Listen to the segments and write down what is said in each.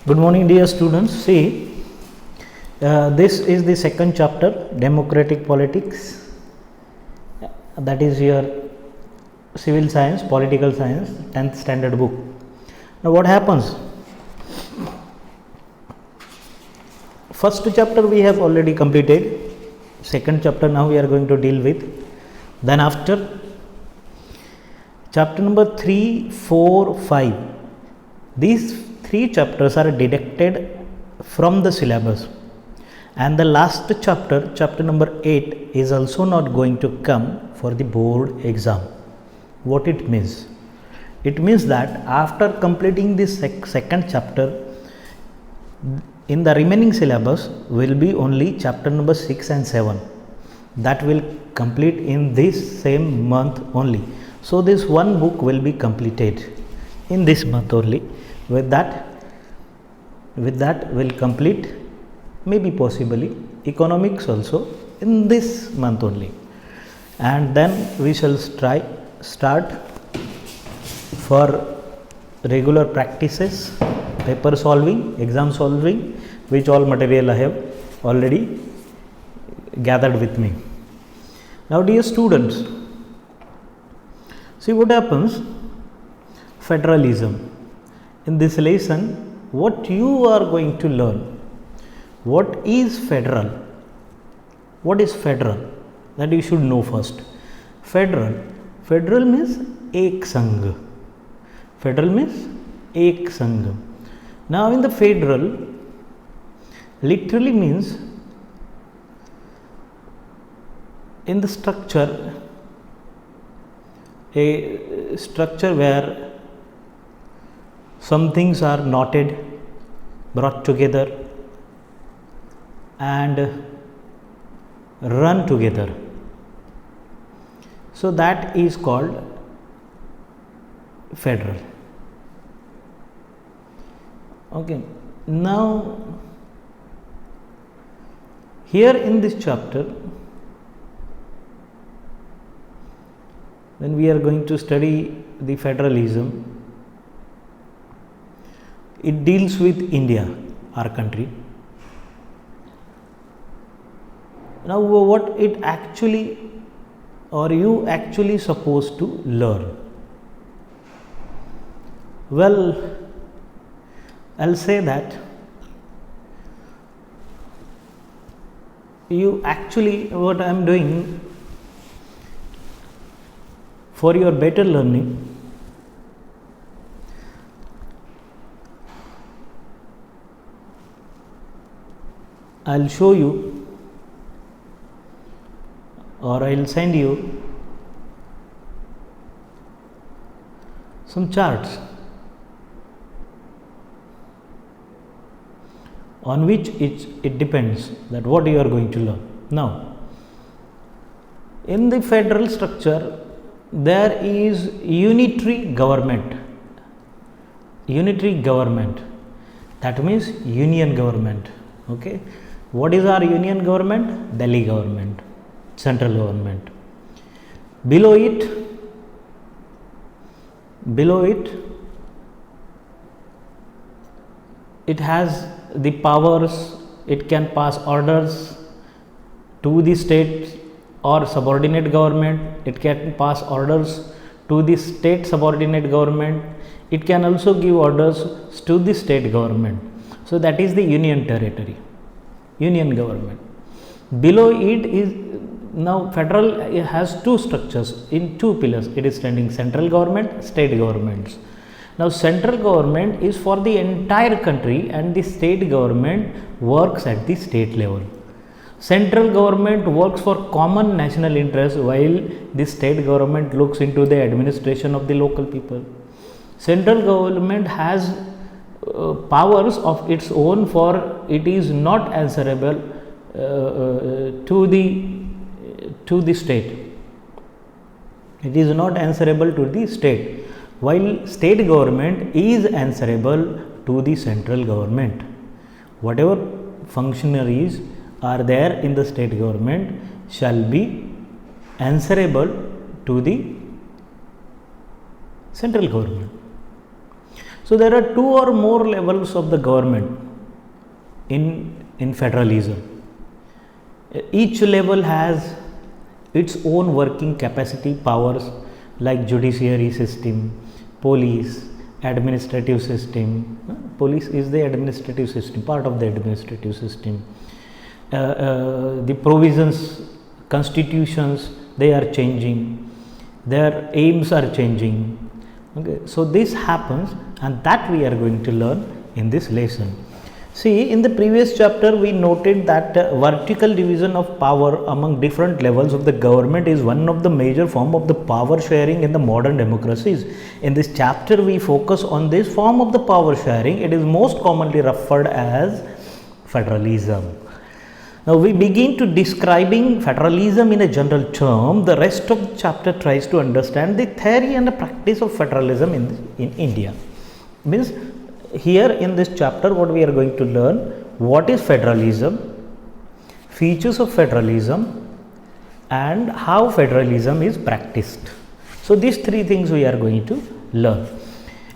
Good morning, dear students. See, this is the second chapter, Democratic Politics. That is your civil science, political science, 10th standard book. Now, what happens? First chapter we have already completed. Second chapter now we are going to deal with. Then after chapter number 3, 4, 5. These three chapters are deducted from the syllabus, and the last chapter, chapter number 8, is also not going to come for the board exam. What it means? It means that after completing this second chapter, in the remaining syllabus will be only chapter number 6 and 7 that will complete in this same month only. So this one book will be completed in this month only. With that will complete, maybe possibly economics also in this month only, and then we shall start for regular practices, paper solving, exam solving, which all material I have already gathered with me. Now, dear students, see what happens. Federalism. In this lesson, what you are going to learn, what is federal? What is federal? That you should know first. Federal means ek sang. Federal means ek sang. Now, in the federal, literally means in the structure, a structure where some things are knotted, brought together and run together. So that is called federal. Okay. Now, here in this chapter, when we are going to study the federalism, it deals with India, our country. Now, what it actually, or you actually supposed to learn? Well, I'll say that you actually, what I am doing for your better learning, I'll show you, or I'll send you some charts on which it depends that what you are going to learn. Now, in the federal structure, there is unitary government. Unitary government, that means union government. Okay. What is our union government? Delhi government, central government. Below it, it has the powers. It can pass orders to the state or subordinate government. It can pass orders to the state subordinate government. It can also give orders to the state government. So that is the union territory, union government. Below it is, now federal has two structures in two pillars. It is standing central government, state governments. Now, central government is for the entire country and the state government works at the state level. Central government works for common national interest while the state government looks into the administration of the local people. Central government has powers of its own, for it is not answerable to the state. It is not answerable to the state, while state government is answerable to the central government. Whatever functionaries are there in the state government shall be answerable to the central government. So there are two or more levels of the government in federalism. Each level has its own working capacity, powers like judiciary system, police, administrative system. Police is the administrative system, part of the administrative system. The provisions, constitutions, they are changing, their aims are changing. Okay, so this happens, and that we are going to learn in this lesson. See, in the previous chapter we noted that vertical division of power among different levels of the government is one of the major form of the power sharing in the modern democracies. In this chapter we focus on this form of the power sharing. It is most commonly referred as federalism. Now we begin to describing federalism in a general term. The rest of the chapter tries to understand the theory and the practice of federalism in India. Means here in this chapter what we are going to learn: what is federalism, features of federalism, and how federalism is practiced. So these three things we are going to learn.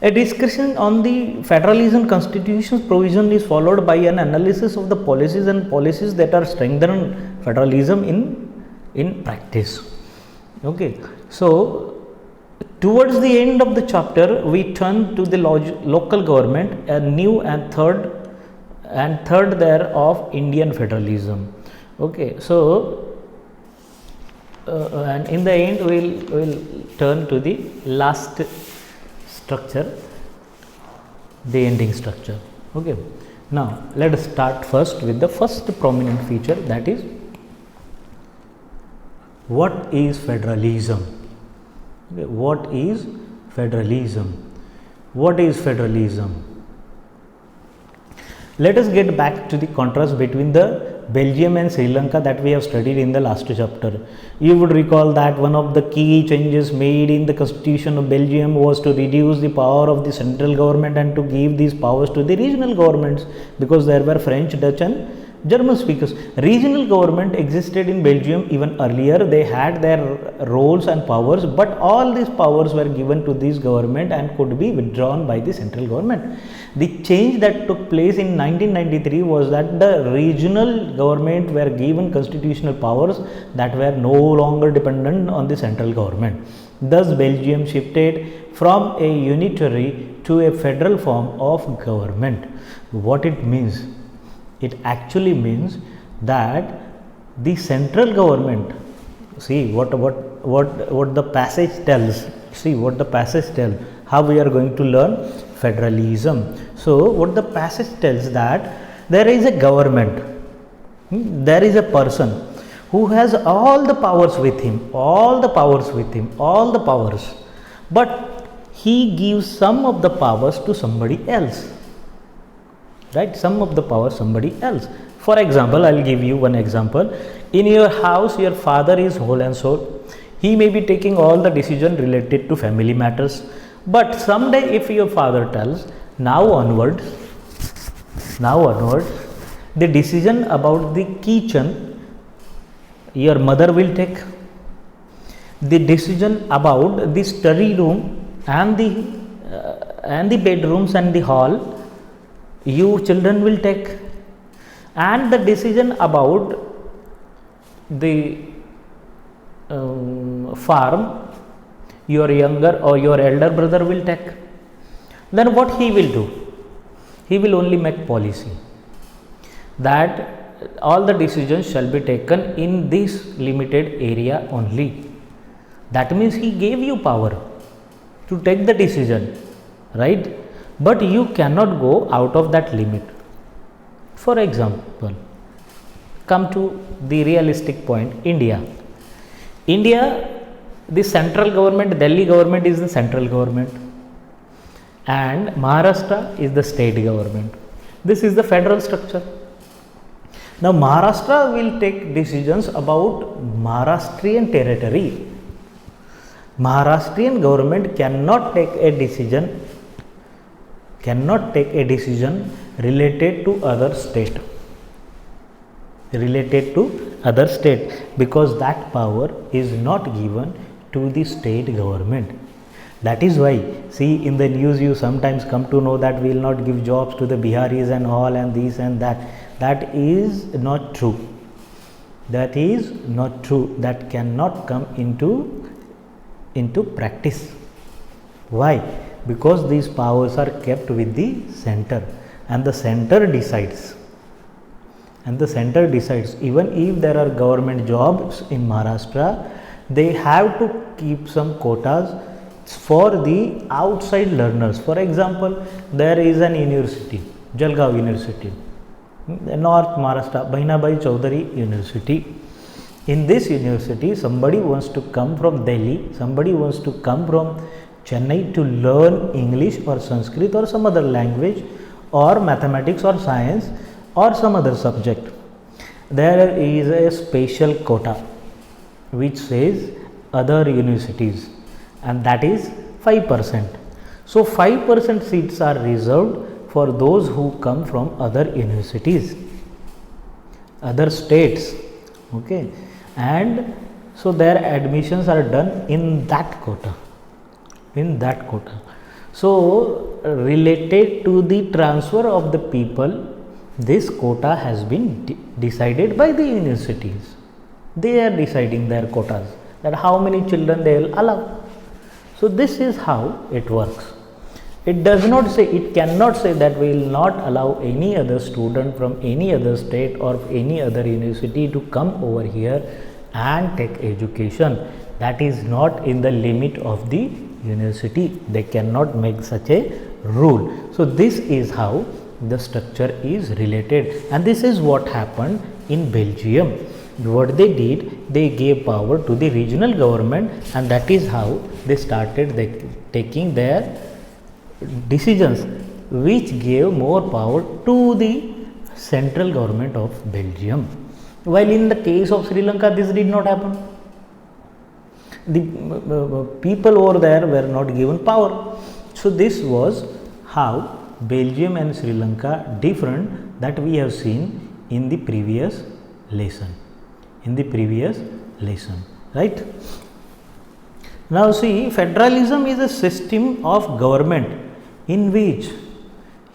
A discussion on the federalism constitution's provision is followed by an analysis of the policies that are strengthening federalism in practice. Okay, so towards the end of the chapter we turn to the local government, a new and third there of Indian federalism. Okay, so and in the end we'll turn to the last structure, the ending structure. Okay, now let us start first with the first prominent feature, that is, what is federalism? Okay, what is federalism? What is federalism? Let us get back to the contrast between the Belgium and Sri Lanka that we have studied in the last chapter. You would recall that one of the key changes made in the constitution of Belgium was to reduce the power of the central government and to give these powers to the regional governments, because there were French, Dutch and German speakers. Regional government existed in Belgium even earlier. They had their roles and powers, but all these powers were given to this government and could be withdrawn by the central government. The change that took place in 1993 was that the regional government were given constitutional powers that were no longer dependent on the central government. Thus, Belgium shifted from a unitary to a federal form of government. What it means? It actually means that the central government, see what the passage tells, how we are going to learn federalism. So what the passage tells, that there is a government, there is a person who has all the powers with him, but he gives some of the powers to somebody else. Right, some of the power somebody else. For example, I will give you one example. In your house, your father is whole and soul. He may be taking all the decision related to family matters, but someday if your father tells, now onwards, the decision about the kitchen your mother will take, the decision about the study room and the bedrooms and the hall you children will take, and the decision about the farm your younger or your elder brother will take. Then what he will do? He will only make policy that all the decisions shall be taken in this limited area only. That means he gave you power to take the decision, right? But you cannot go out of that limit. For example, come to the realistic point, India, the central government, Delhi government is the central government and Maharashtra is the state government. This is the federal structure. Now Maharashtra will take decisions about Maharashtrian territory. Maharashtrian government cannot take a decision related to other state, because that power is not given to the state government. That is why, see, in the news you sometimes come to know that we will not give jobs to the Biharis and all and this and that. That is not true. That is not true. That cannot come into practice. Why? Because these powers are kept with the center, and the center decides. And the center decides. Even if there are government jobs in Maharashtra, they have to keep some quotas for the outside learners. For example, there is an university, Jalgaon University, North Maharashtra, Bahinabai Chaudhary University. In this university, somebody wants to come from Delhi, somebody wants to come from Chennai to learn English or Sanskrit or some other language or mathematics or science or some other subject. There is a special quota which says other universities, and that is 5%. So 5% seats are reserved for those who come from other universities, other states, okay, and so their admissions are done in that quota, So related to the transfer of the people, this quota has been decided by the universities. They are deciding their quotas, that how many children they will allow. So this is how it works. It does not say, it cannot say that we will not allow any other student from any other state or any other university to come over here and take education. That is not in the limit of the university. They cannot make such a rule. So this is how the structure is related, and this is what happened in Belgium. What they did, they gave power to the regional government, and that is how they started taking their decisions, which gave more power to the central government of Belgium. While in the case of Sri Lanka, this did not happen. The people over there were not given power. So this was how Belgium and Sri Lanka different, that we have seen in the previous lesson. Right? Now see, federalism is a system of government in which,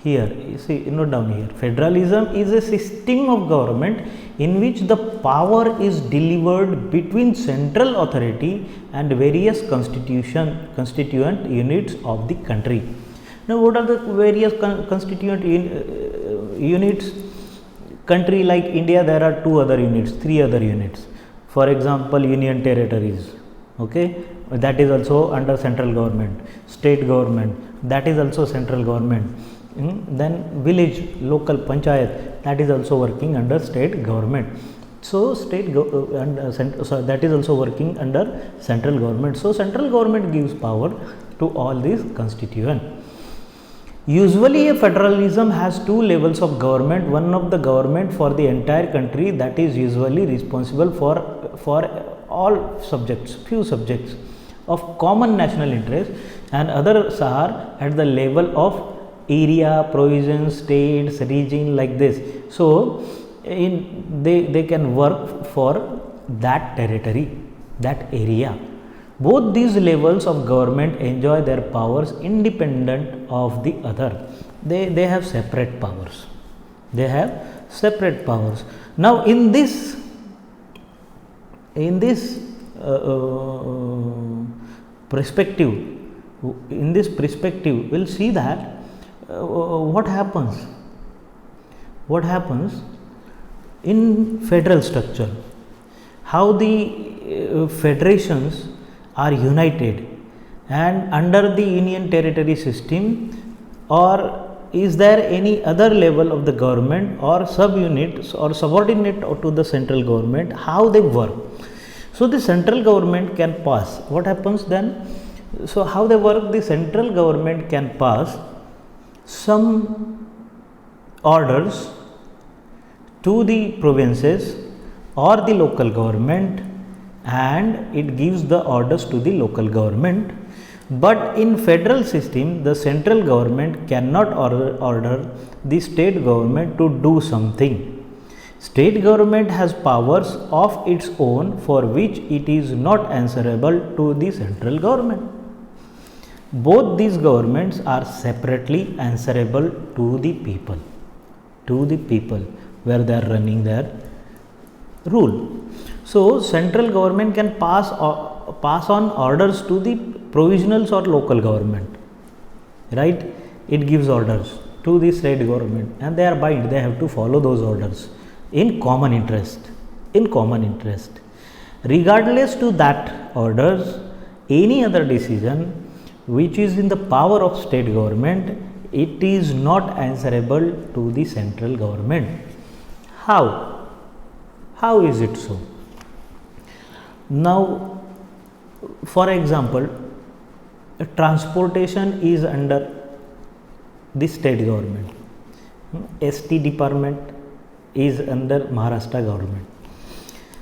here you see, note down here, federalism is a system of government in which the power is delivered between central authority and various constituent units of the country. Now what are the various constituent units? Country like India, there are three other units. For example, union territories, okay, that is also under central government. State government, that is also central government. Then village, local panchayat, that is also working under state government. So that is also working under central government. So central government gives power to all these constituents. Usually a federalism has two levels of government. One of the government for the entire country, that is usually responsible for all subjects, few subjects of common national interest, and others are at the level of area, province, states, region, like this. So they can work for that territory, that area. Both these levels of government enjoy their powers independent of the other. They have separate powers. Now in this perspective, we'll see that what happens in federal structure, how the federations are united, and under the union territory system, or is there any other level of the government or subunits or subordinate to the central government, how they work. So the central government can pass, what happens then? So how they work, the central government can pass some orders to the provinces or the local government, and it gives the orders to the local government. But in federal system, the central government cannot order the state government to do something. State government has powers of its own for which it is not answerable to the central government. Both these governments are separately answerable to the people where they are running their rule. So central government can pass on orders to the provisionals or local government, right? It gives orders to the state government and they are bound, they have to follow those orders in common interest. Regardless to that orders, any other decision which is in the power of state government, it is not answerable to the central government. How is it so? Now, for example, transportation is under the state government, ST department is under Maharashtra government.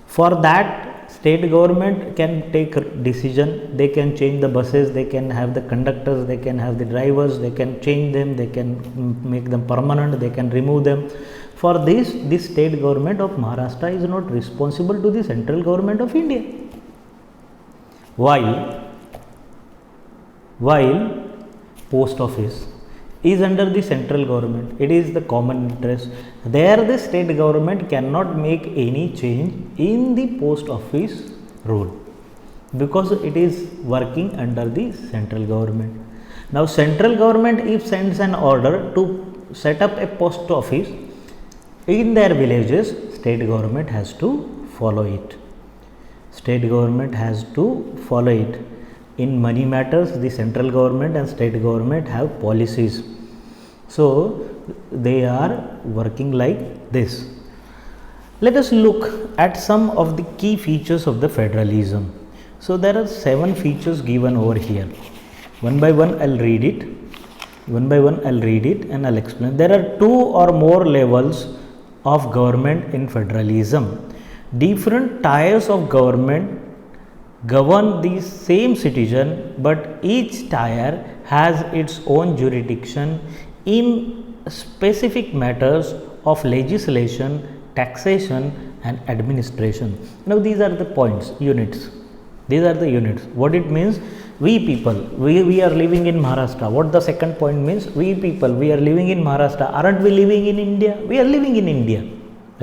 For that, state government can take a decision, they can change the buses, they can have the conductors, they can have the drivers, they can change them, they can make them permanent, they can remove them. For this, the state government of Maharashtra is not responsible to the central government of India. While post office is under the central government, it is the common interest. There the state government cannot make any change in the post office rule because it is working under the central government. Now central government if sends an order to set up a post office in their villages, state government has to follow it. In money matters, the central government and state government have policies. So they are working like this. Let us look at some of the key features of the federalism. So there are 7 features given over here. One by one I'll read it and I'll explain. There are 2 or more levels of government in federalism. Different tiers of government govern the same citizen, but each tier has its own jurisdiction in specific matters of legislation, taxation and administration. Now these are the points, units. These are the units. What it means? We people, we are living in Maharashtra. What the second point means? We people, we are living in Maharashtra. Aren't we living in India? We are living in India,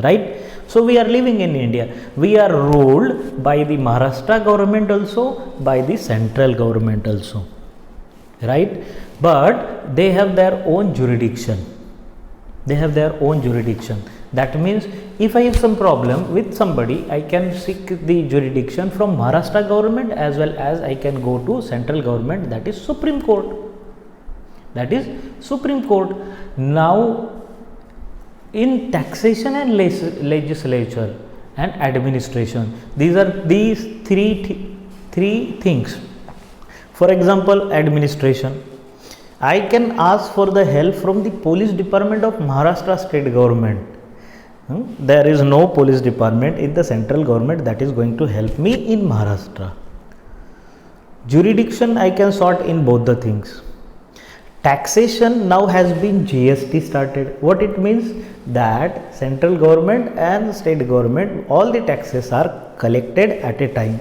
right? So we are living in India. We are ruled by the Maharashtra government also, by the central government also, right? But they have their own jurisdiction. That means if I have some problem with somebody, I can seek the jurisdiction from Maharashtra government as well as I can go to central government, that is Supreme Court. Now in taxation and legislature and administration, these are these three things. For example, administration, I can ask for the help from the police department of Maharashtra state government. There is no police department in the central government that is going to help me in Maharashtra. Jurisdiction I can sort in both the things. Taxation now has been GST started. What it means? That central government and state government, all the taxes are collected at a time.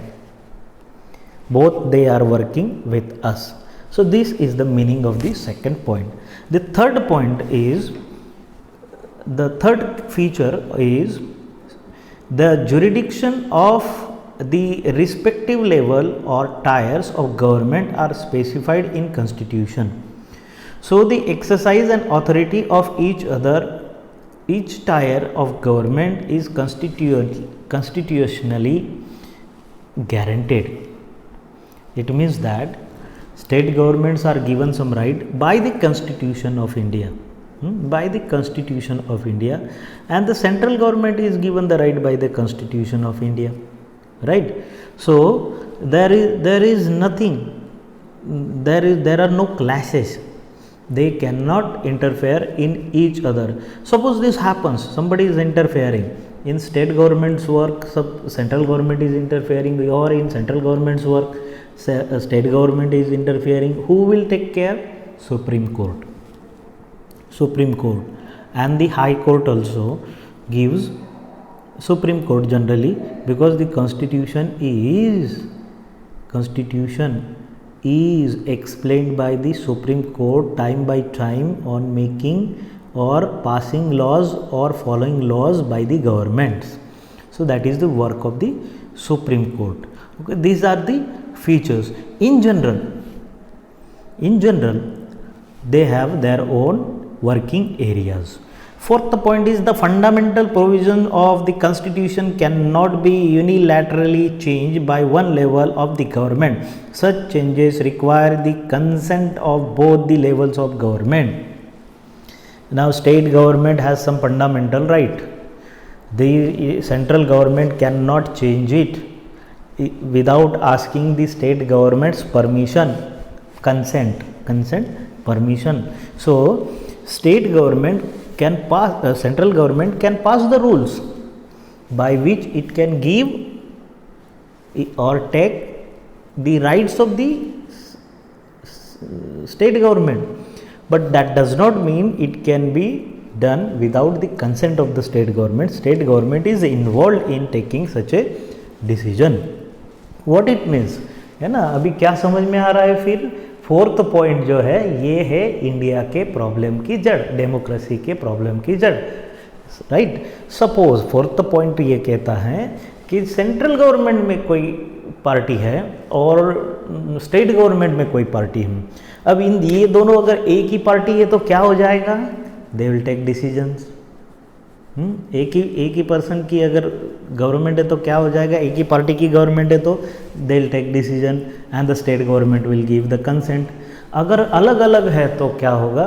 Both they are working with us. So this is the meaning of the second point. The third feature is the jurisdiction of the respective level or tiers of government are specified in constitution. So the exercise and authority of each tier of government is constitutionally guaranteed. It means that state governments are given some right by the Constitution of India, and the central government is given the right by the Constitution of India, right? So there are no clashes. They cannot interfere in each other. Suppose this happens, somebody is interfering in state government's work, central government is interfering, or in central government's work, state government is interfering. Who will take care? Supreme Court. And the High Court also gives Supreme Court generally, because the Constitution is explained by the Supreme Court time by time on making or passing laws or following laws by the governments. So that is the work of the Supreme Court. Okay, these are the features. In general, they have their own working areas. Fourth point is the fundamental provision of the Constitution cannot be unilaterally changed by one level of the government. Such changes require the consent of both the levels of government. Now, state government has some fundamental right. The central government cannot change it without asking the state government's permission, consent, permission. So, state government can pass, central government can pass the rules by which it can give or take the rights of the state government, but that does not mean it can be done without the consent of the state government. State government is involved in taking such a decision. What it means है ना, अभी क्या समझ में आ रहा है? फिर fourth point जो है ये है इंडिया के प्रॉब्लम की जड़, डेमोक्रेसी के प्रॉब्लम की जड़, राइट. सपोज फोर्थ पॉइंट ये कहता है कि सेंट्रल गवर्नमेंट में कोई पार्टी है और स्टेट गवर्नमेंट में कोई पार्टी है. अब इन ये दोनों अगर एक ही पार्टी है तो क्या हो जाएगा? They will take decisions. एक ही पर्सन की अगर गवर्नमेंट है तो क्या हो जाएगा? एक ही पार्टी की गवर्नमेंट है तो they will take decision and the state government will give the consent. अगर अलग अलग है तो क्या होगा?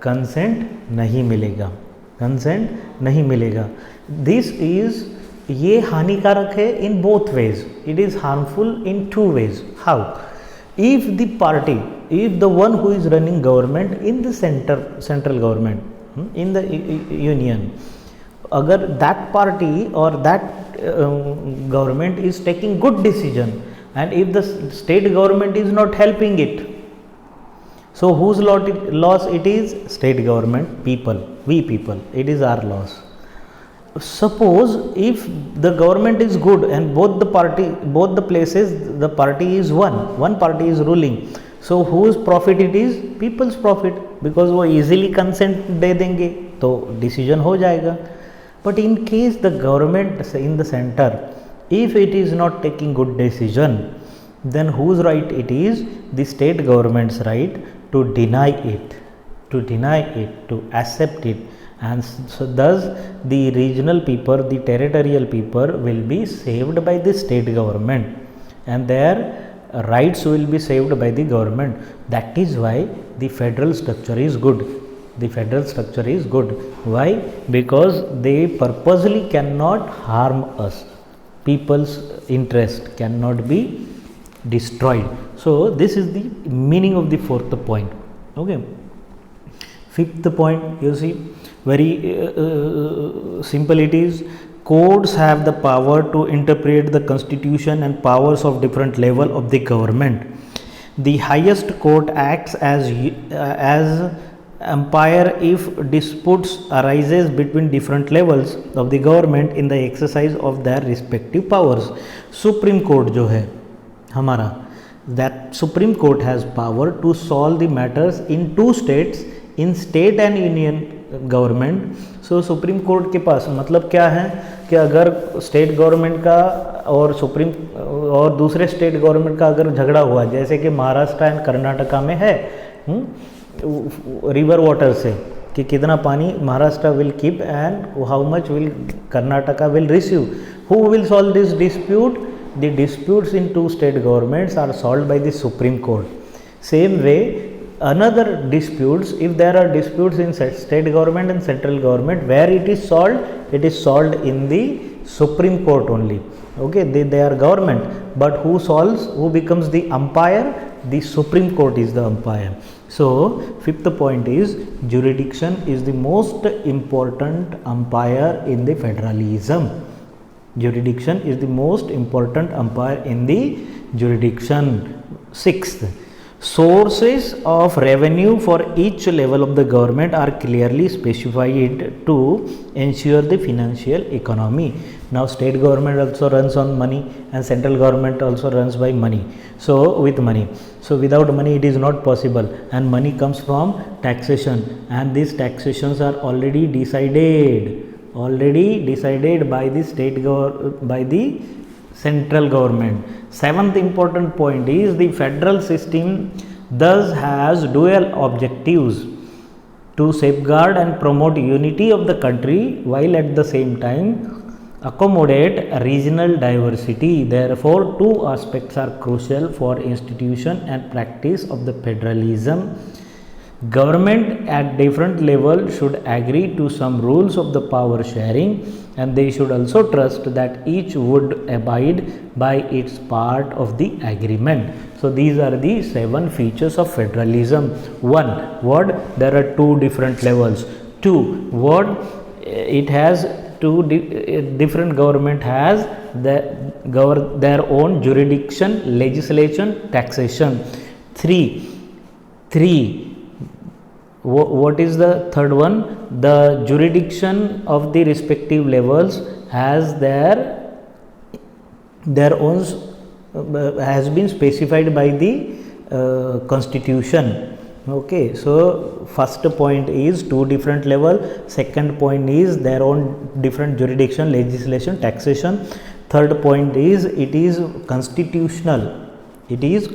कंसेंट नहीं मिलेगा, कंसेंट नहीं मिलेगा. दिस इज, ये हानिकारक है in both ways. It is harmful in two ways. How? if the party, if the one who is running government in the central government, in the union, agar that party or that government is taking good decision, and if the state government is not helping it, so whose loss it is? State government, people, we people, it is our loss. Suppose if the government is good and both the places the party is one party is ruling, so whose profit it is? People's profit, because वो easily consent दे देंगे तो decision हो जाएगा. But in case the government in the center, if it is not taking good decision, then whose right it is? The state government's right to deny it, to accept it. And so thus the regional people, the territorial people will be saved by the state government and their rights will be saved by the government. That is why the federal structure is good. The federal structure is good. Why? Because they purposely cannot harm us. People's interest cannot be destroyed. So this is the meaning of the fourth point. Okay. Fifth point, you see, very simple it is. Courts have the power to interpret the constitution and powers of different level of the government. The highest court acts as umpire if disputes arises between different levels of the government in the exercise of their respective powers. Supreme Court जो है हमारा, that Supreme Court has power to solve the matters in two states, in state and union government. So supreme court के पास मतलब क्या है कि अगर state government का और दूसरे स्टेट गवर्नमेंट का अगर झगड़ा हुआ, जैसे कि महाराष्ट्र एंड कर्नाटका में है रिवर वाटर से कि कितना पानी Maharashtra will keep and how much will Karnataka will receive. Who will solve this dispute? The disputes in two state governments are solved by the Supreme Court. Same way another disputes, if there are disputes in state government and central government, where it is solved in the Supreme Court only. Okay, they are government, but who becomes the umpire? The Supreme Court is the umpire. So fifth point is jurisdiction is the most important umpire in the federalism. Jurisdiction is the most important umpire in the jurisdiction. Sixth, Sources of revenue for each level of the government are clearly specified to ensure the financial economy. Now state government also runs on money and central government also runs by money. So with money, so without money it is not possible, and money comes from taxation, and these taxations are already decided by the by the central government. Seventh important point is the federal system thus has dual objectives: to safeguard and promote unity of the country while at the same time accommodate regional diversity. Therefore, two aspects are crucial for institution and practice of the federalism. Government at different levels should agree to some rules of the power sharing, and they should also trust that each would abide by its part of the agreement. So these are the 7 features of federalism. 1. What? There are 2 different levels. 2. What? It has different government has their own jurisdiction, legislation, taxation. 3. What is the third one? The jurisdiction of the respective levels has their own has been specified by the constitution. Okay, so first point is 2 different level, second point is their own different jurisdiction, legislation, taxation, third point is it is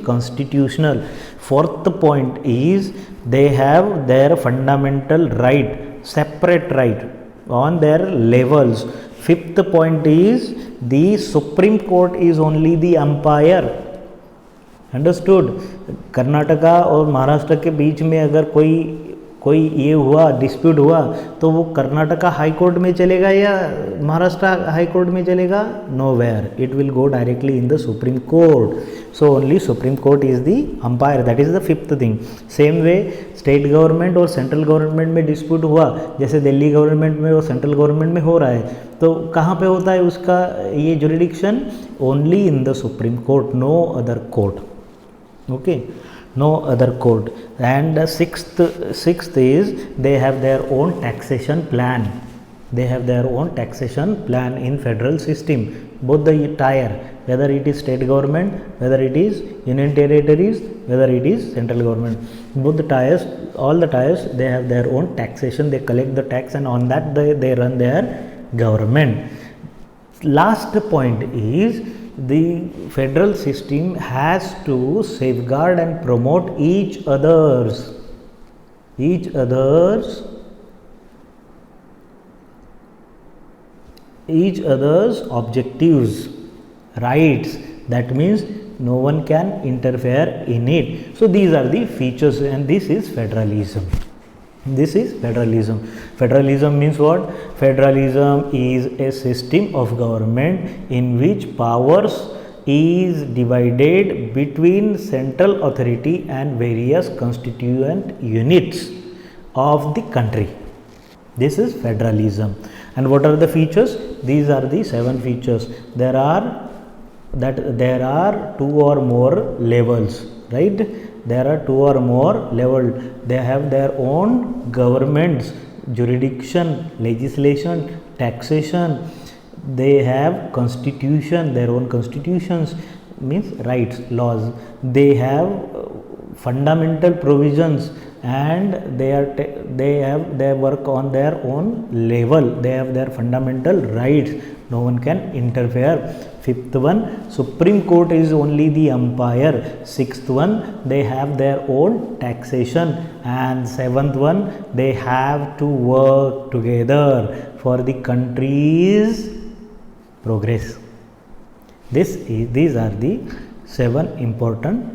constitutional. Fourth point is they have their fundamental right, separate right on their levels. Fifth point is the Supreme Court is only the umpire. Understood? Karnataka और महाराष्ट्र के बीच में अगर कोई ये हुआ, dispute हुआ, तो वो कर्नाटका हाई कोर्ट में चलेगा या महाराष्ट्र हाई कोर्ट में चलेगा? Nowhere, it will go directly in the Supreme court. So only supreme court is the umpire. That is the fifth thing. Same way state government और सेंट्रल गवर्नमेंट में dispute हुआ, जैसे Delhi government में और central government में हो रहा है, तो कहाँ पे होता है उसका ये jurisdiction? Only in the Supreme Court, no other court. Okay, no other court. And the sixth is they have their own taxation plan. In federal system. Both the tier, whether it is state government, whether it is union territories, whether it is central government, both the tiers, all the tiers, they have their own taxation. They collect the tax, and on that they run their government. Last point is the federal system has to safeguard and promote each other's objectives, rights. That means no one can interfere in it. So these are the features, and this is federalism. Federalism means what? Federalism is a system of government in which powers is divided between central authority and various constituent units of the country. This is federalism. And what are the features? These are the 7 features. There are 2 or more levels, right? There are 2 or more levels. They have their own governments, jurisdiction, legislation, taxation. They have constitution, their own constitutions, means rights, laws. They have fundamental provisions, and they work on their own level. They have their fundamental rights. No one can interfere. Fifth one, Supreme Court is only the umpire. Sixth one, they have their own taxation. And seventh one, they have to work together for the country's progress. These are the 7 important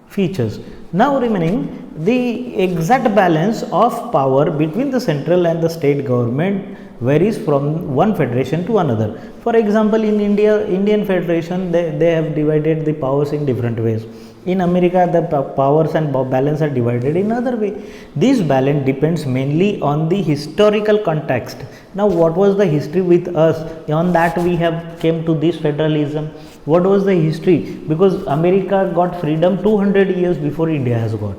features. Now remaining the exact balance of power between the central and the state government varies from one federation to another. For example, in Indian Federation, they have divided the powers in different ways. In America, the powers and balance are divided in other way. This balance depends mainly on the historical context. Now, what was the history with us? On that we have came to this federalism. What was the history? Because America got freedom 200 years before India has got.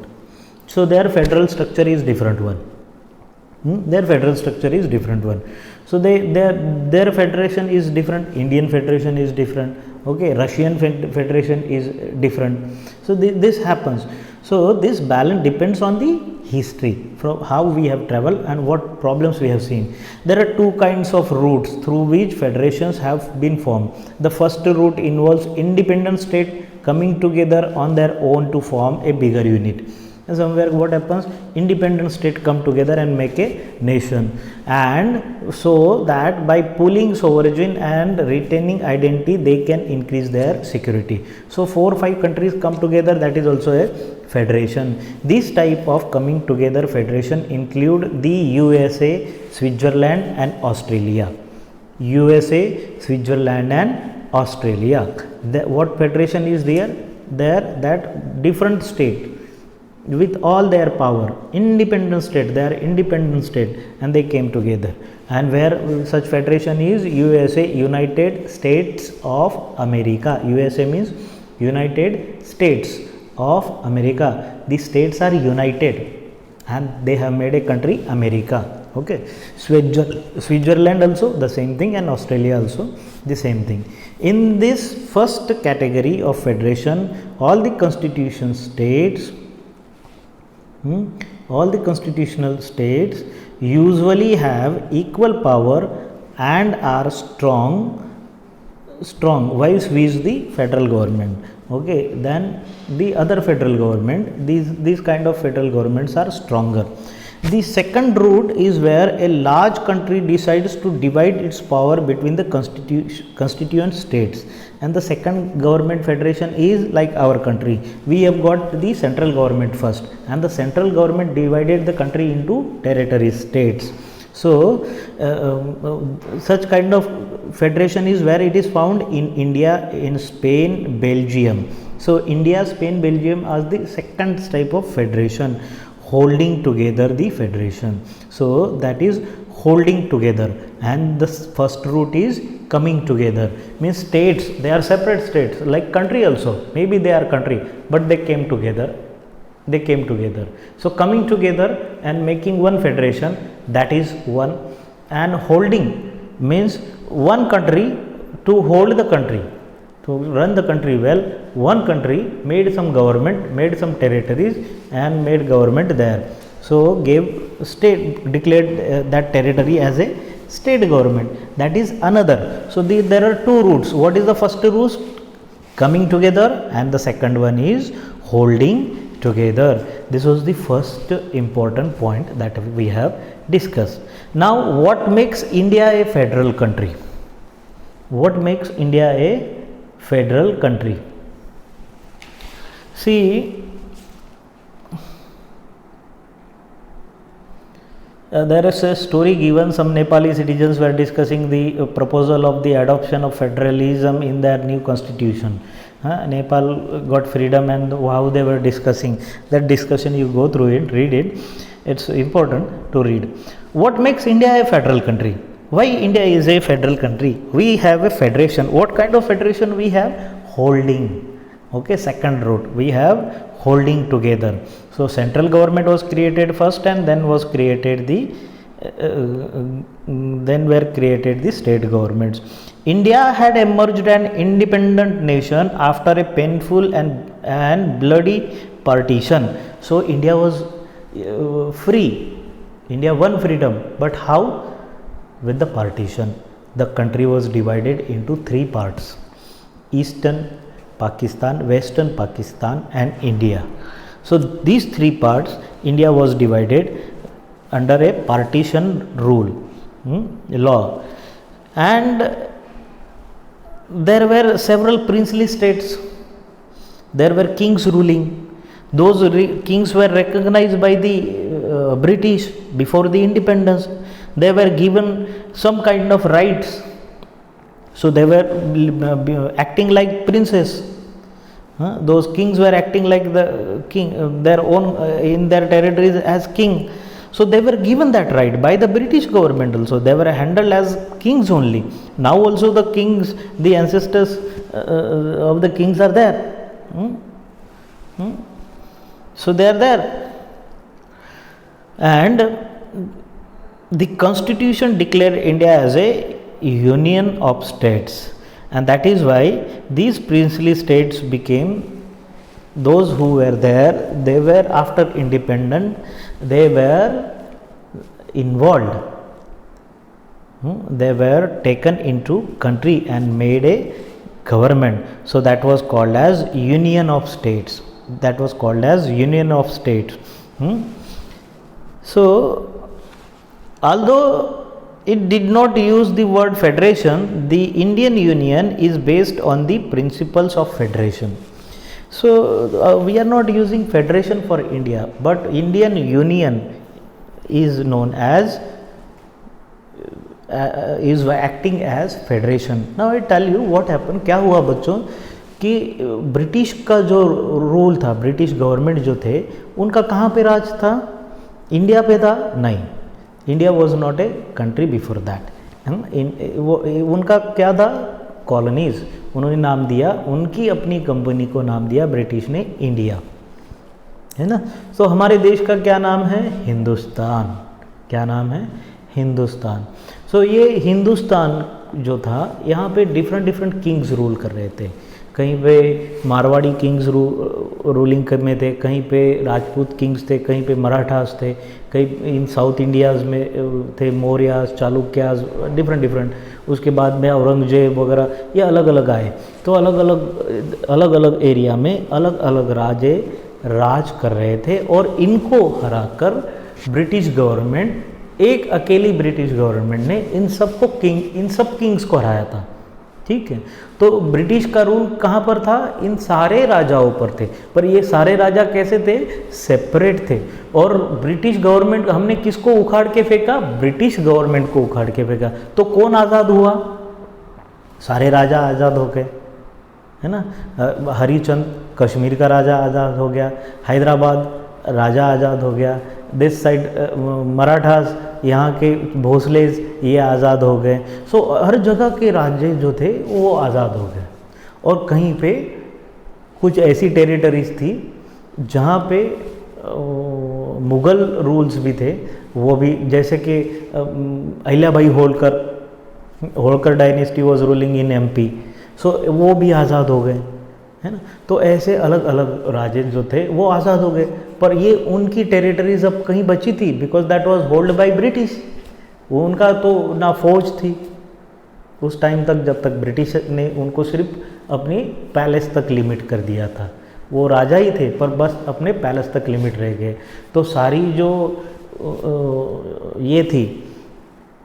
So their federal structure is different one. Their federal structure is different one. So their federation is different. Indian federation is different. Okay, Russian federation is different. So this happens. So this balance depends on the history, from how we have traveled and what problems we have seen. There are two kinds of routes through which federations have been formed. The first route involves independent state coming together on their own to form a bigger unit. And somewhere what happens, independent state come together and make a nation, and so that by pooling sovereign and retaining identity they can increase their security. So 4 or 5 countries come together, that is also a federation. This type of coming together federation include the USA, Switzerland and Australia. USA, Switzerland and Australia. What federation is there? That different state with all their power, independent state, they are independent state, and they came together. And where such federation is USA, United States of America. USA means United States of America. The states are united and they have made a country America. Okay, Switzerland also the same thing, and Australia also the same thing. In this first category of federation, all the constitutional states usually have equal power and are strong while with the federal government. Okay, then the other federal government, these kind of federal governments are stronger. The second route is where a large country decides to divide its power between the constituent states, and the second government federation is like our country. We have got the central government first, and the central government divided the country into territories, states. So such kind of federation is where it is found in India, in Spain, Belgium. So India, Spain, Belgium are the second type of federation, holding together the federation. So that is holding together, and the first route is coming together, means states, they are separate states, like country also, maybe they are country, but they came together. So coming together and making one federation, that is one. And holding means one country to hold the country, to run the country well. One country made some government, made some territories and made government there. So gave state, declared that territory as a state government. That is another. So there are two routes. What is the first route? Coming together, and the second one is holding together. This was the first important point that we have discussed. Now what makes India a federal country? What makes India a federal country? See, there is a story given. Some Nepali citizens were discussing the proposal of the adoption of federalism in their new constitution. Nepal got freedom, and how they were discussing that discussion, you go through it, read it. It's important to read. What makes India a federal country? Why India is a federal country? We have a federation. What kind of federation we have? Holding. Okay, second route, we have holding together. So central government was created first, and then was created the state governments. India had emerged an independent nation after a painful and bloody partition. So India was free. India won freedom, but how? With the partition. The country was divided into 3 parts: Eastern Pakistan, Western Pakistan and India. So these 3 parts, India was divided under a partition rule, law, and there were several princely states. There were kings ruling. Those kings were recognized by the British before the independence. They were given some kind of rights. So they were acting like princes. Those kings were acting like the king, their own in their territories as king. So they were given that right by the British government also. They were handled as kings only. Now also the kings, the ancestors of the kings are there. So they are there. And the constitution declared India as a union of states, and that is why these princely states became, those who were there, they were after independent, they were involved, they were taken into country and made a government. So that was called as union of states. That was called as union of states. So although it did not use the word federation, the Indian Union is based on the principles of federation. So we are not using federation for India, but Indian Union is known as is acting as federation. Now I tell you what happened. क्या हुआ बच्चों कि British का जो rule था, British government जो थे, उनका कहाँ पे राज था? इंडिया पे था? नहीं, India was not a country before that. उनका क्या था? कॉलोनीज। उन्होंने नाम दिया, उनकी अपनी कंपनी को नाम दिया ब्रिटिश ने इंडिया, है ना। तो हमारे देश का क्या नाम है? हिंदुस्तान। क्या नाम है? हिंदुस्तान। सो ये हिंदुस्तान जो था, यहाँ पे डिफरेंट किंग्स रूल कर रहे थे। कहीं पे मारवाड़ी किंग्स रूलिंग में थे, कहीं पे राजपूत किंग्स थे, कहीं पे मराठास थे, कहीं इन साउथ इंडियाज़ में थे मौर्यास, चालुक्यास, डिफरेंट। उसके बाद में औरंगजेब वगैरह, ये अलग अलग आए। तो अलग अलग एरिया में अलग अलग राजे राज कर रहे थे, और इनको हराकर ब्रिटिश गवर्नमेंट, एक अकेली ब्रिटिश गवर्नमेंट ने इन सब किंग्स को हराया था। ठीक है। तो ब्रिटिश का रूल कहाँ पर था? इन सारे राजाओं पर थे। पर ये सारे राजा कैसे थे? सेपरेट थे। और ब्रिटिश गवर्नमेंट, हमने किसको उखाड़ के फेंका? ब्रिटिश गवर्नमेंट को उखाड़ के फेंका। तो कौन आज़ाद हुआ? सारे राजा आज़ाद हो गए, है ना। हरिचंद कश्मीर का राजा आज़ाद हो गया, हैदराबाद राजा आज़ाद हो गया, दिस साइड मराठास, यहाँ के भोसलेस, ये आज़ाद हो गए। सो हर जगह के राज्य जो थे वो आज़ाद हो गए। और कहीं पे कुछ ऐसी टेरिटरीज थी जहाँ पे मुग़ल रूल्स भी थे, वो भी, जैसे कि Ahilyabai Holkar dynasty was ruling in MP, so वो भी आज़ाद हो गए, है ना। तो ऐसे अलग अलग राज्य जो थे वो आज़ाद हो गए। पर ये उनकी टेरिटरीज अब कहीं बची थी, because that was hold by British. वो उनका तो ना फौज थी उस टाइम तक, जब तक ब्रिटिश ने उनको सिर्फ अपनी पैलेस तक लिमिट कर दिया था। वो राजा ही थे पर बस अपने पैलेस तक लिमिट रह गए। तो सारी जो ये थी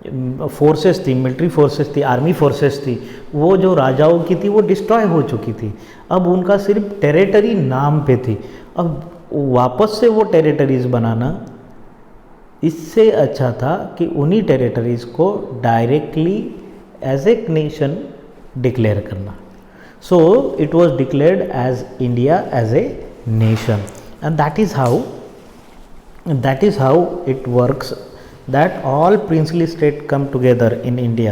फोर्सेस थी, मिलिट्री फोर्सेस थी, आर्मी फोर्सेस थी, वो जो राजाओं की थी वो डिस्ट्रॉय हो चुकी थी। अब उनका सिर्फ टेरिटरी नाम पे थी। अब वापस से वो टेरिटरीज बनाना इससे अच्छा था कि उन्हीं टेरिटरीज को directly as a nation declare करना। So it was declared as India as a nation, and that is how it works, that all princely states come together in India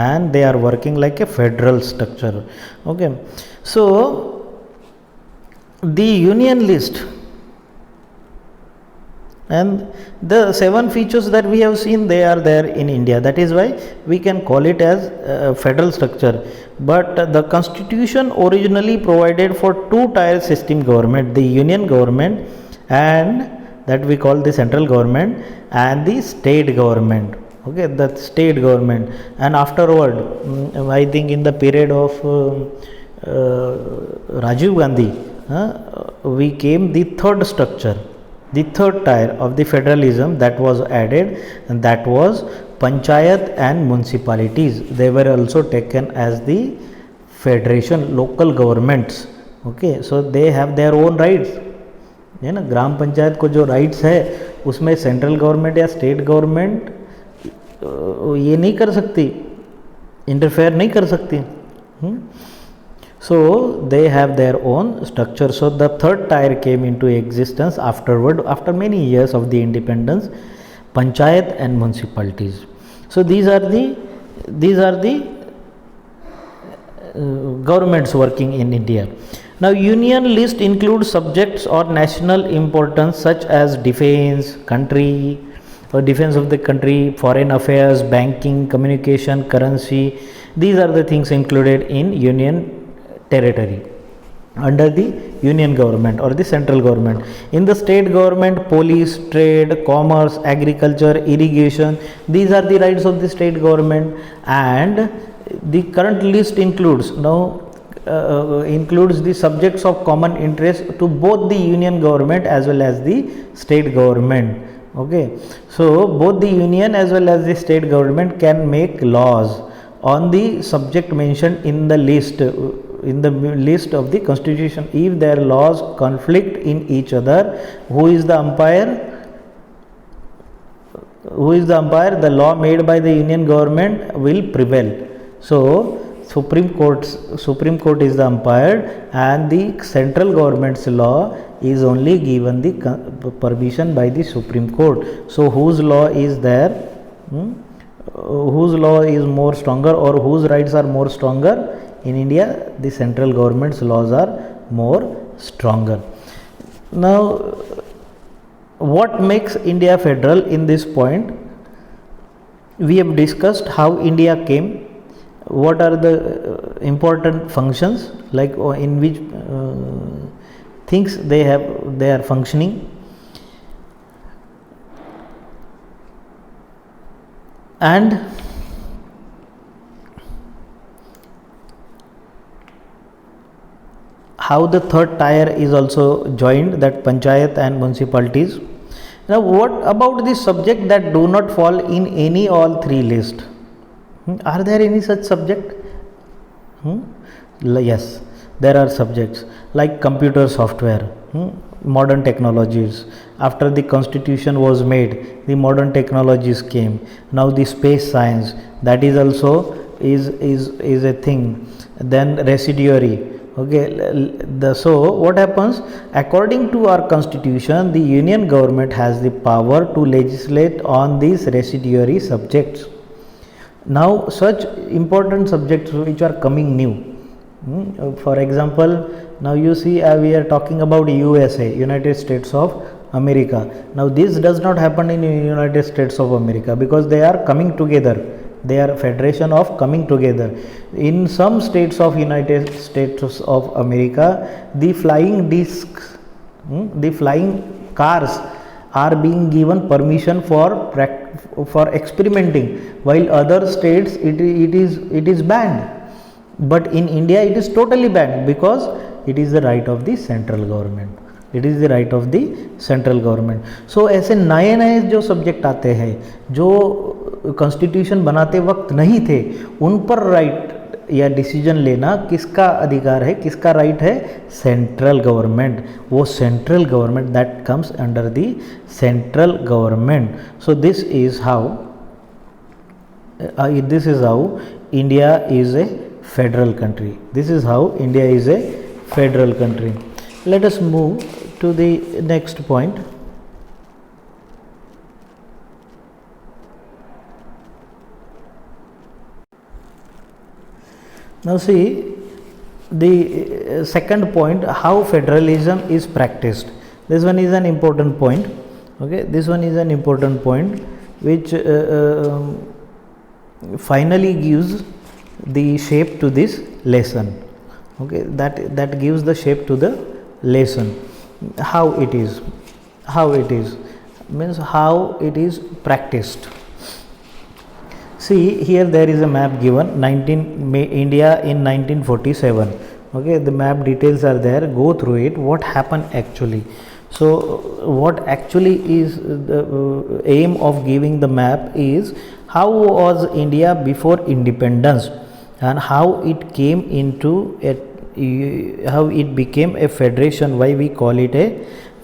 and they are working like a federal structure. Okay, so the union list and the 7 features that we have seen, they are there in India. That is why we can call it as federal structure. But the constitution originally provided for 2-tier system government, the union government and that we call the central government, and the state government. Okay, the state government. And afterward, I think in the period of Rajiv Gandhi, we came the third structure, the third tier of the federalism that was added, and that was panchayat and municipalities. They were also taken as the federation, local governments. Okay, so they have their own rights, है ना। ग्राम पंचायत को जो rights है उसमें central government या state government ये नहीं कर सकती, इंटरफेयर नहीं कर सकती। So they have their own structure. So the third tier came into existence afterward, after many years of the independence, panchayat and municipalities. So these are the governments working in India. Now union list includes subjects or national importance such as defense, country or defense of the country, foreign affairs, banking, communication, currency. These are the things included in union territory under the union government or the central government. In the state government, police, trade, commerce, agriculture, irrigation, these are the rights of the state government. And the current list includes includes the subjects of common interest to both the union government as well as the state government. Okay, so both the union as well as the state government can make laws on the subject mentioned in the list of the constitution. If their laws conflict in each other, who is the umpire? The law made by the union government will prevail. So Supreme Court is the umpire, and the central government's law is only given the permission by the Supreme Court. So whose law is there? Whose law is more stronger, or whose rights are more stronger? In India, the central government's laws are more stronger. Now, what makes India federal? In this point, we have discussed how India came, what are the important functions, like in which things they are functioning, and how the third tier is also joined, that panchayat and municipalities. Now what about the subject that do not fall in any all three list? Are there any such subject? Yes, there are subjects like computer software, modern technologies. After the constitution was made, the modern technologies came. Now the space science, that is also is a thing. Then residuary. Okay, so what happens? According to our constitution, the union government has the power to legislate on these residuary subjects. Now such important subjects which are coming new, for example, now you see we are talking about USA, United States of America. Now this does not happen in United States of America because they are coming together. They are federation of coming together. In some states of United States of America, the flying discs, the flying cars are being given permission for experimenting, while other states it is banned. But in India it is totally banned because it is the right of the central government. It is the right of the central government. So ऐसे नए जो subject आते हैं जो constitution बनाते वक्त नहीं थे, उन पर राइट या डिसीजन लेना किसका अधिकार है, किसका राइट है? Central government. वो central government that comes under the central government. So this is how India is a federal country. This is how India is a federal country. Let us move to the next point. Now see the second point, how federalism is practiced. This one is an important point. Okay, this one is an important point which finally gives the shape to this lesson. Okay, that gives the shape to the lesson. How it is means how it is practiced. See here, there is a map given, India in 1947. Okay, the map details are there. Go through it. What happened actually? So what actually is the aim of giving the map is how was India before independence, and how it came into how it became a federation, why we call it a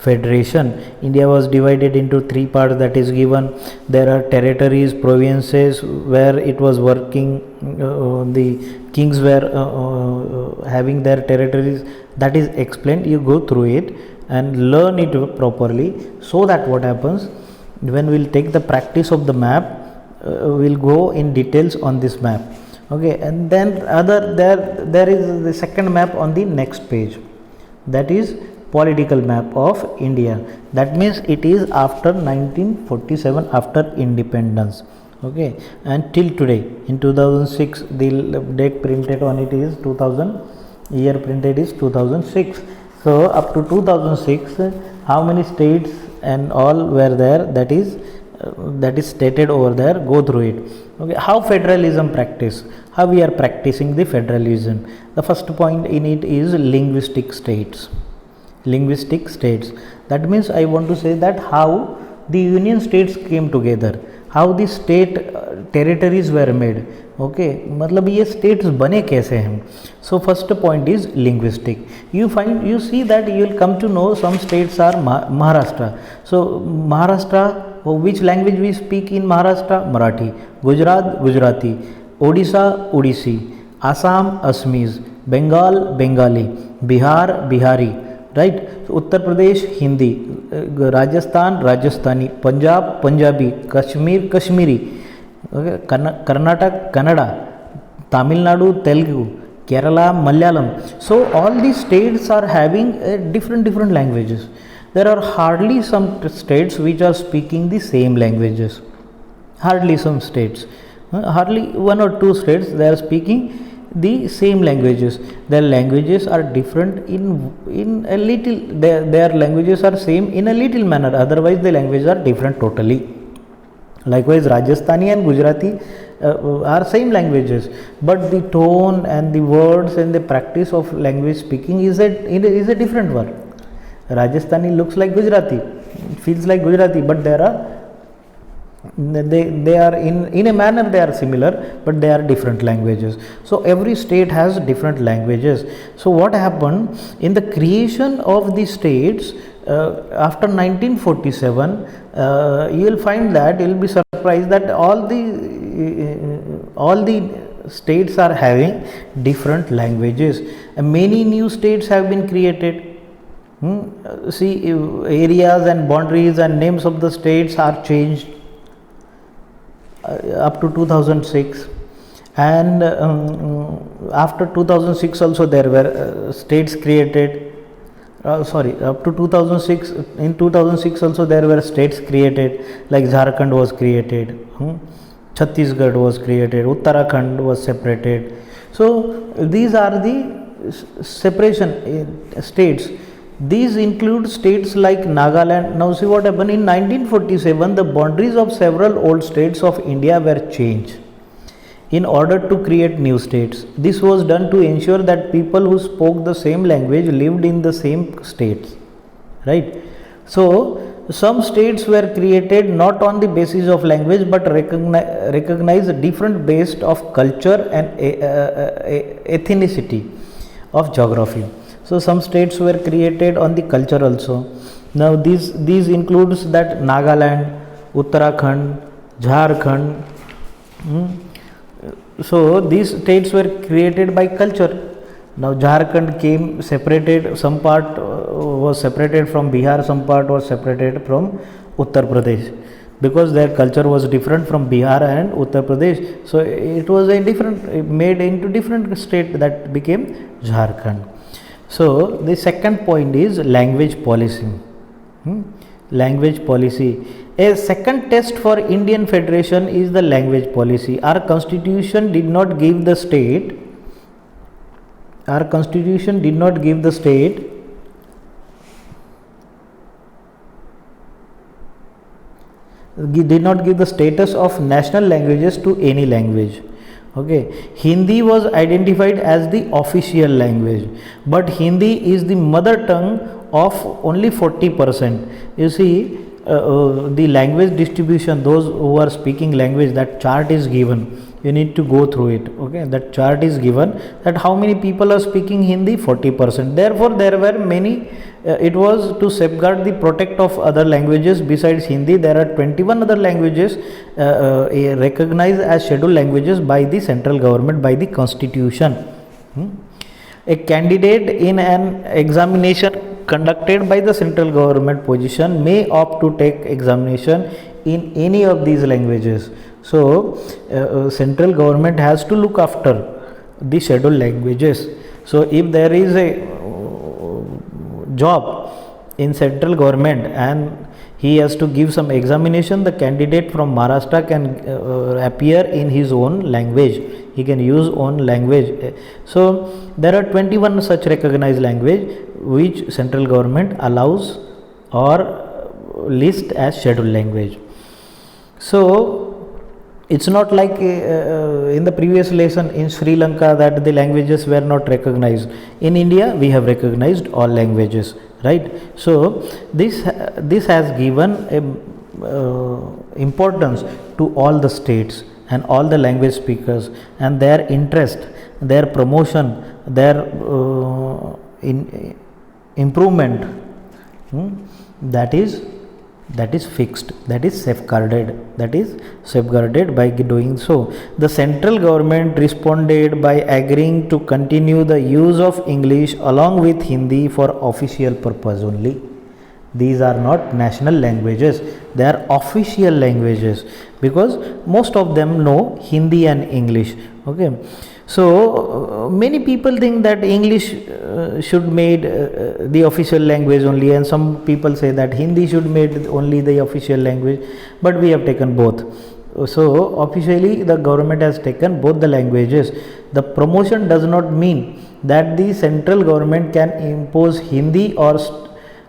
federation. India was divided into three parts, that is given. There are territories, provinces where it was working, the kings were having their territories, that is explained. You go through it and learn it properly, so that what happens when we'll take the practice of the map, we'll go in details on this map. Okay, and then there is the second map on the next page, that is political map of India. That means it is after 1947, after independence. Okay, and till today in 2006, the date printed on it is 2000, year printed is 2006. So up to 2006, how many states and all were there, that is stated over there. Go through it. Okay, how federalism practice, how we are practicing the federalism. The first point in it is linguistic states. Linguistic states, that means I want to say that how the union states came together, how the state territories were made. Okay, मतलब ये states बने कैसे हैं. So first point is linguistic. You see that you will come to know some states are Maharashtra. So Maharashtra, which language we speak in Maharashtra? Marathi. Gujarat, Gujarati. Odisha, Odissi. Assam, Assamese. Bengal, Bengali. Bihar, Bihari. Right. So Uttar Pradesh, Hindi. Rajasthan, Rajasthani. Punjab, Punjabi. Kashmir, Kashmiri. Okay. Karnataka, Kannada. Tamil Nadu, Telugu. Kerala, Malayalam. So all these states are having different languages. There are hardly some states which are speaking the same languages. Hardly some states. Hardly one or two states they are speaking the same languages. Their languages are different in a little. Their languages are same in a little manner. Otherwise, the languages are different totally. Likewise, Rajasthani and Gujarati are same languages, but the tone and the words and the practice of language speaking is a different one. Rajasthani looks like Gujarati, feels like Gujarati, but they are in a manner they are similar, but they are different languages. So every state has different languages. So what happened in the creation of the states after 1947, you will find that you will be surprised that all the states are having different languages. Many new states have been created. See, areas and boundaries and names of the states are changed up to 2006, and after 2006 also there were states created. Up to 2006, in 2006 also there were states created, like Jharkhand was created, Chhattisgarh was created, Uttarakhand was separated. So these are the separation states. These include states like Nagaland. Now see what happened in 1947, the boundaries of several old states of India were changed in order to create new states. This was done to ensure that people who spoke the same language lived in the same states, right? So some states were created not on the basis of language, but recognize different based of culture and ethnicity of geography. So some states were created on the culture also. Now these includes that Nagaland, Uttarakhand, Jharkhand. So these states were created by culture. Now Jharkhand came separated, some part was separated from Bihar, some part was separated from Uttar Pradesh, because their culture was different from Bihar and Uttar Pradesh. So it was a different, made into different state, that became Jharkhand. So the second point is language policy. Language policy. A second test for Indian Federation is the language policy. Our constitution did not give the state. Our constitution did not give the state status of national languages to any language. Okay, Hindi was identified as the official language, but Hindi is the mother tongue of only 40%. You see, the language distribution, those who are speaking language, that chart is given. You need to go through it. Okay, that chart is given that how many people are speaking Hindi, 40%. Therefore there were many, it was to safeguard the protect of other languages besides Hindi. There are 21 other languages recognized as scheduled languages by the central government, by the constitution. A candidate in an examination conducted by the central government position may opt to take examination in any of these languages. So central government has to look after the scheduled languages. So if there is a job in central government and he has to give some examination, the candidate from Maharashtra can appear in his own language. He can use own language. So there are 21 such recognized language which central government allows or list as scheduled language. So it's not like in the previous lesson in Sri Lanka that the languages were not recognized. In India we have recognized all languages, right? So this has given importance to all the states and all the language speakers and their interest, their promotion, their improvement, that is fixed, that is safeguarded, by doing so. The central government responded by agreeing to continue the use of English along with Hindi for official purpose only. These are not national languages, they are official languages, because most of them know Hindi and English. Okay, so many people think that English should made the official language only, and some people say that Hindi should made only the official language, but we have taken both. So officially the government has taken both the languages. The promotion does not mean that the central government can impose Hindi or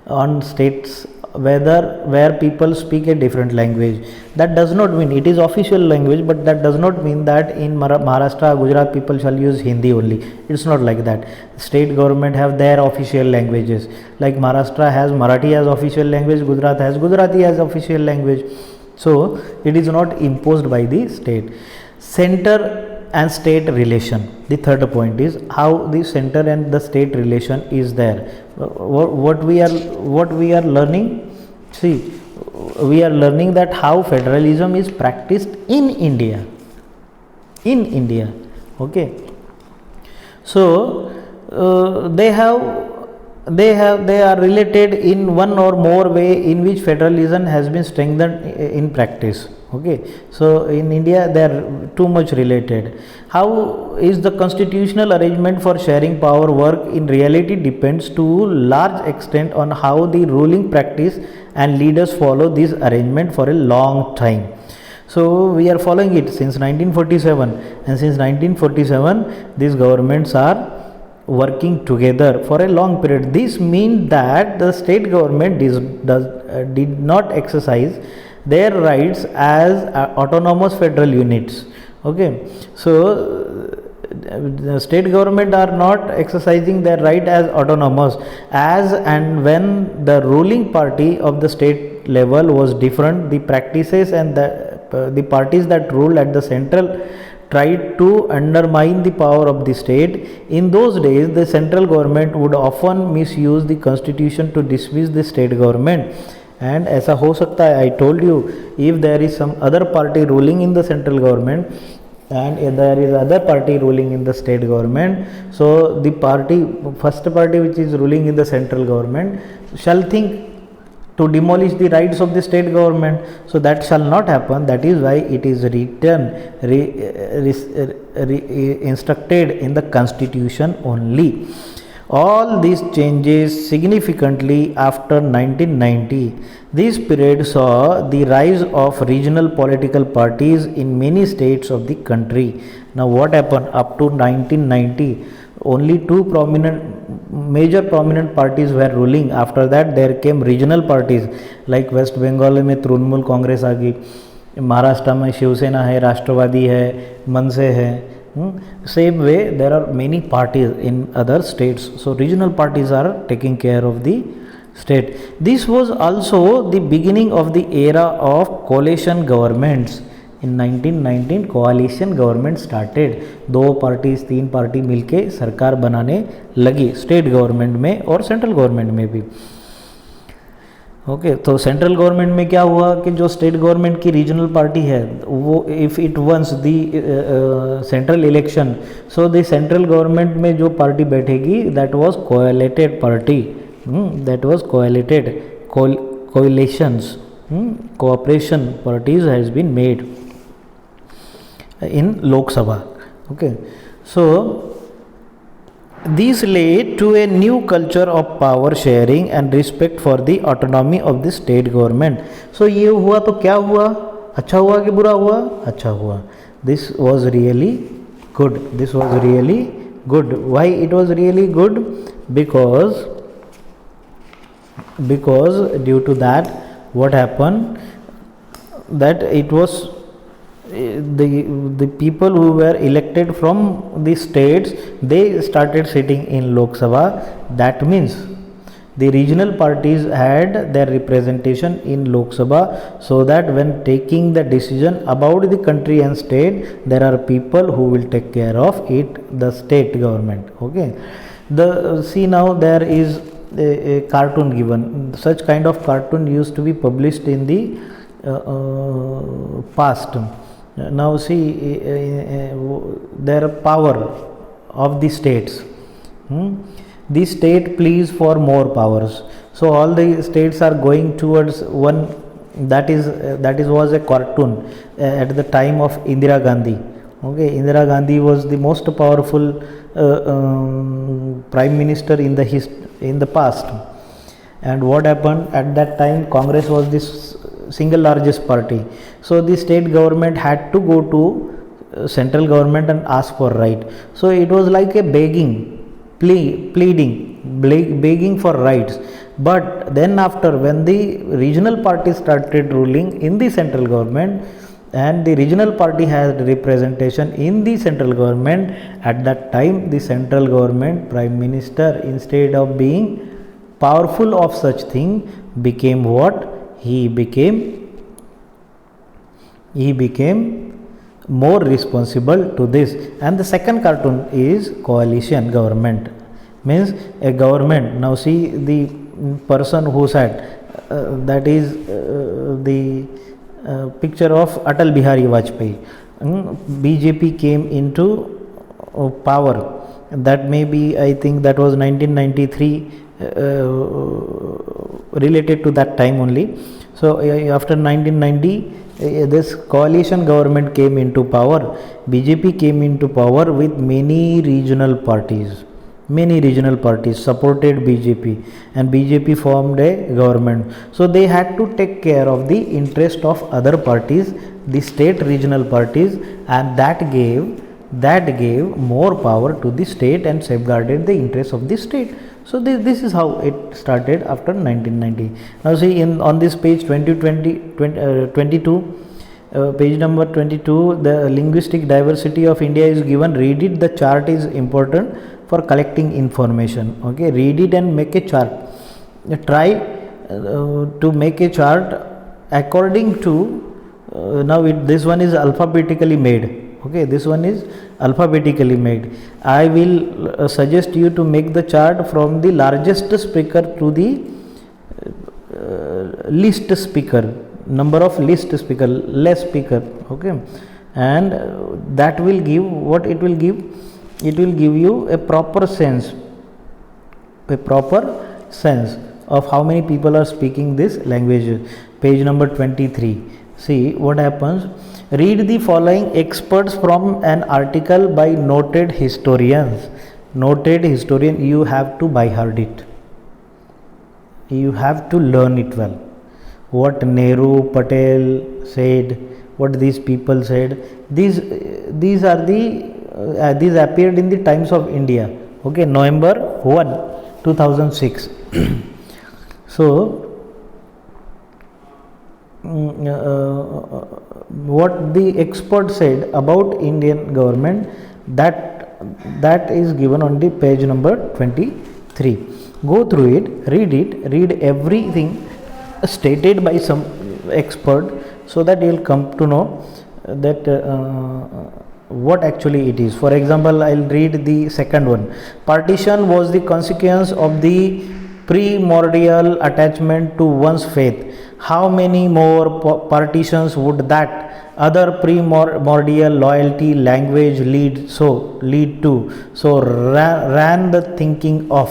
on states where people speak a different language. That does not mean, it is official language, but that does not mean that in Maharashtra, Gujarat people shall use Hindi only. It's not like that. State government have their official languages, like Maharashtra has Marathi as official language, Gujarat has Gujarati as official language. So it is not imposed by the state. Center and state relation, the third point is how the center and the state relation is there. What we are learning, see, we are learning that how federalism is practiced in India. Okay, so they are related in one or more way in which federalism has been strengthened in practice. Okay, so in India they are too much related. How is the constitutional arrangement for sharing power work in reality depends to large extent on how the ruling practice and leaders follow this arrangement for a long time. So we are following it since 1947, and since 1947 these governments are working together for a long period. This means that the state government did not exercise their rights as autonomous federal units. Okay, so the state government are not exercising their right as autonomous, as and when the ruling party of the state level was different, the practices and the parties that ruled at the central tried to undermine the power of the state. In those days the central government would often misuse the constitution to dismiss the state government. And ऐसा हो सकता है, I told you, if there is some other party ruling in the central government and if there is other party ruling in the state government, so the first party which is ruling in the central government shall think to demolish the rights of the state government. So that shall not happen. That is why it is instructed in the constitution only. All these changes significantly after 1990. This period saw the rise of regional political parties in many states of the country. Now what happened up to 1990? Only two major prominent parties were ruling. After that there came regional parties, like West Bengal में तृणमूल कांग्रेस आ गई, महाराष्ट्र में शिवसेना है, राष्ट्रवादी है, मनसे है. Same way there are many parties in other states. So regional parties are taking care of the state. This was also the beginning of the era of coalition governments in 1919 कोalition government started, 2 parties 3 party मिलके सरकार बनाने लगी state government में और central government में भी। Okay तो central government में क्या हुआ कि जो स्टेट गवर्नमेंट की रीजनल पार्टी है वो if it once the central election, so the central government में जो पार्टी बैठेगी that was coalited party, that was coalited coalitions, cooperation parties has been made in Lok Sabha. Okay, so these led to a new culture of power sharing and respect for the autonomy of the state government. So ये हुआ तो क्या हुआ, अच्छा हुआ कि बुरा हुआ, अच्छा हुआ. This was really good, this was really good. Why it was really good? Because due to that what happened, that it was the people who were elected from the states, they started sitting in Lok Sabha. That means the regional parties had their representation in Lok Sabha, so that when taking the decision about the country and state, there are people who will take care of it, the state government. Okay, see now there is a cartoon given. Such kind of cartoon used to be published in the past. Now see their power of the states. The state pleads for more powers, so all the states are going towards one. That was a cartoon at the time of Indira Gandhi. Okay, Indira Gandhi was the most powerful prime minister in the past. And what happened at that time? Congress was this single largest party, so the state government had to go to central government and ask for right. So it was like a begging for rights. But then after, when the regional party started ruling in the central government and the regional party had representation in the central government, at that time the central government prime minister, instead of being powerful of such thing, became what? He became more responsible to this. And the second cartoon is coalition government, means a government. Now see the person who sat, that is the picture of Atal Bihari Vajpayee. BJP came into power, that may be, I think that was 1993, related to that time only. So after 1990 this coalition government came into power. BJP came into power with many regional parties supported BJP, and BJP formed a government. So they had to take care of the interest of other parties, the state regional parties, and that gave more power to the state and safeguarded the interests of the state. So this is how it started after 1990. Now see on this page 22, page number 22, the linguistic diversity of India is given. Read it. The chart is important for collecting information. Okay, read it and make a chart. Try to make a chart according to this one is alphabetically made. Okay, this one is alphabetically made. I will suggest you to make the chart from the largest speaker to the least speaker, number of least speaker, less speaker. Okay, and that will give what it will give. It will give you a proper sense of how many people are speaking this language. Page number 23. See what happens. Read the following experts from an article by noted historians. Noted historian, you have to by heart it. You have to learn it well. What Nehru, Patel said, what these people said. These are the these appeared in the Times of India. Okay, November 1, 2006. So what the expert said about Indian government, that is given on the page number 23. Go through it, read everything stated by some expert, so that you will come to know what actually it is. For example, I'll read the second one. Partition was the consequence of the primordial attachment to one's faith. How many more partitions would that other primordial loyalty language lead to? So ran the thinking of.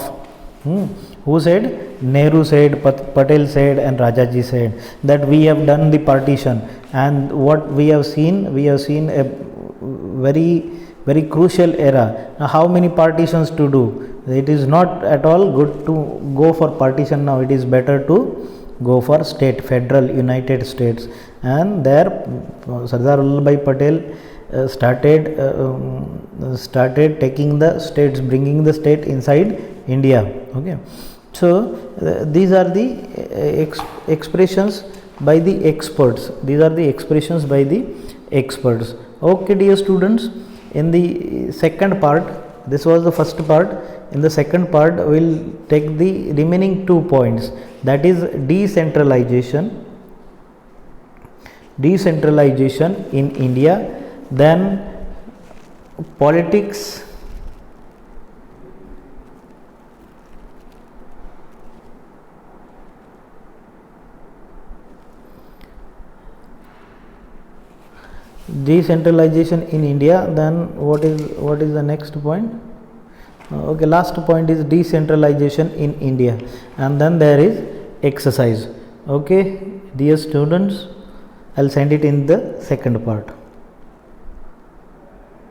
Who said? Nehru said, Patel said, and Rajaji said that we have done the partition. And what we have seen a very crucial era. Now, how many partitions to do? It is not at all good to go for partition now. It is better to go for state, federal, United States. And there Sardar Vallabhbhai Patel started taking the states, bringing the state inside India. Okay. So these are the expressions by the experts. These are the expressions by the experts. Okay, dear students, in the second part, this was the first part. In the second part, we will take the remaining 2 points, that is decentralization in India, then politics, decentralization in India, then what is the next point? Okay, last point is decentralization in India, and then there is exercise. Okay, dear students, I'll send it in the second part.